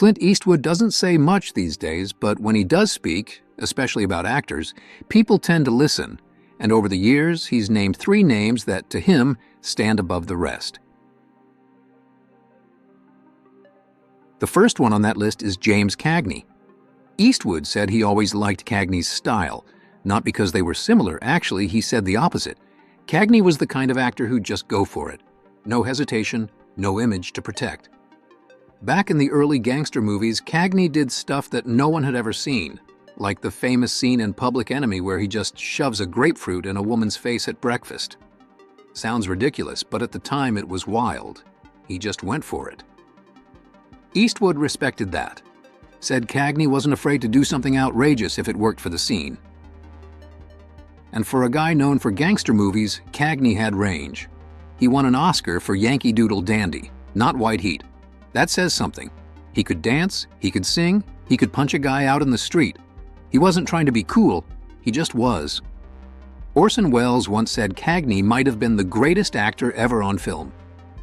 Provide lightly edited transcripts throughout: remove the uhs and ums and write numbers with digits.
Clint Eastwood doesn't say much these days, but when he does speak, especially about actors, people tend to listen, and over the years he's named 3 names that, to him, stand above the rest. The first one on that list is James Cagney. Eastwood said he always liked Cagney's style, not because they were similar. Actually, he said the opposite. Cagney was the kind of actor who'd just go for it. No hesitation, no image to protect. Back in the early gangster movies, Cagney did stuff that no one had ever seen, like the famous scene in Public Enemy where he just shoves a grapefruit in a woman's face at breakfast. Sounds ridiculous, but at the time it was wild. He just went for it. Eastwood respected that. Said Cagney wasn't afraid to do something outrageous if it worked for the scene. And for a guy known for gangster movies, Cagney had range. He won an Oscar for Yankee Doodle Dandy, not White Heat. That says something. He could dance, he could sing, he could punch a guy out in the street. He wasn't trying to be cool, he just was. Orson Welles once said Cagney might have been the greatest actor ever on film.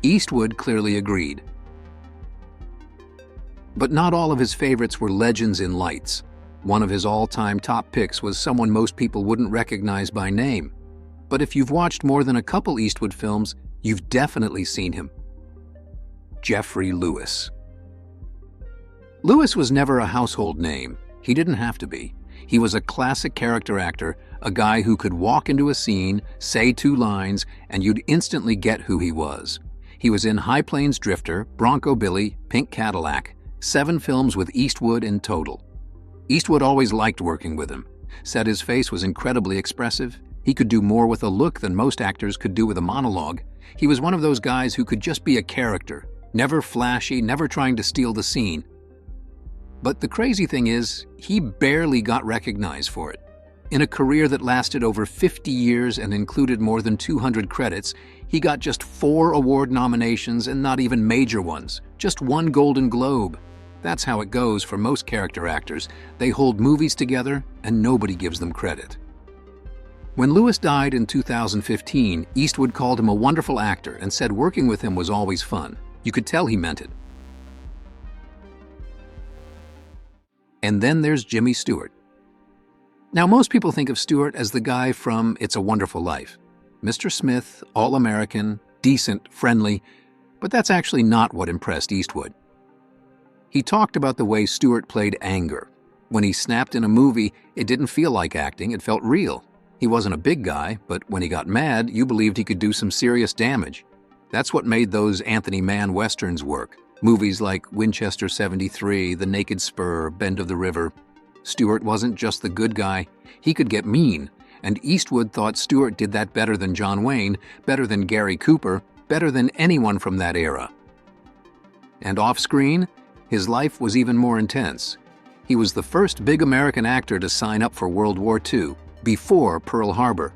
Eastwood clearly agreed. But not all of his favorites were legends in lights. One of his all-time top picks was someone most people wouldn't recognize by name. But if you've watched more than a couple Eastwood films, you've definitely seen him. Geoffrey Lewis. Lewis was never a household name. He didn't have to be. He was a classic character actor, a guy who could walk into a scene, say 2 lines, and you'd instantly get who he was. He was in High Plains Drifter, Bronco Billy, Pink Cadillac, 7 films with Eastwood in total. Eastwood always liked working with him, said his face was incredibly expressive. He could do more with a look than most actors could do with a monologue. He was one of those guys who could just be a character, never flashy, never trying to steal the scene. But the crazy thing is, he barely got recognized for it. In a career that lasted over 50 years and included more than 200 credits, he got just 4 award nominations and not even major ones, just 1 Golden Globe. That's how it goes for most character actors. They hold movies together and nobody gives them credit. When Lewis died in 2015, Eastwood called him a wonderful actor and said working with him was always fun. You could tell he meant it. And then there's Jimmy Stewart. Now, most people think of Stewart as the guy from It's a Wonderful Life. Mr. Smith, all-American, decent, friendly, but that's actually not what impressed Eastwood. He talked about the way Stewart played anger. When he snapped in a movie, it didn't feel like acting, it felt real. He wasn't a big guy, but when he got mad, you believed he could do some serious damage. That's what made those Anthony Mann westerns work. Movies like Winchester 73, The Naked Spur, Bend of the River. Stewart wasn't just the good guy, he could get mean, and Eastwood thought Stewart did that better than John Wayne, better than Gary Cooper, better than anyone from that era. And off-screen, his life was even more intense. He was the first big American actor to sign up for World War II, before Pearl Harbor.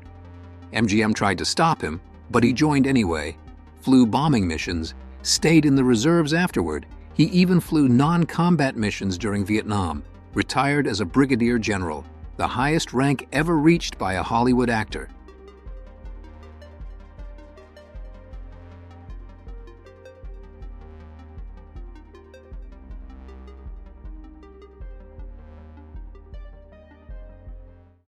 MGM tried to stop him, but he joined anyway, flew bombing missions, stayed in the reserves afterward. He even flew non-combat missions during Vietnam, retired as a brigadier general, the highest rank ever reached by a Hollywood actor.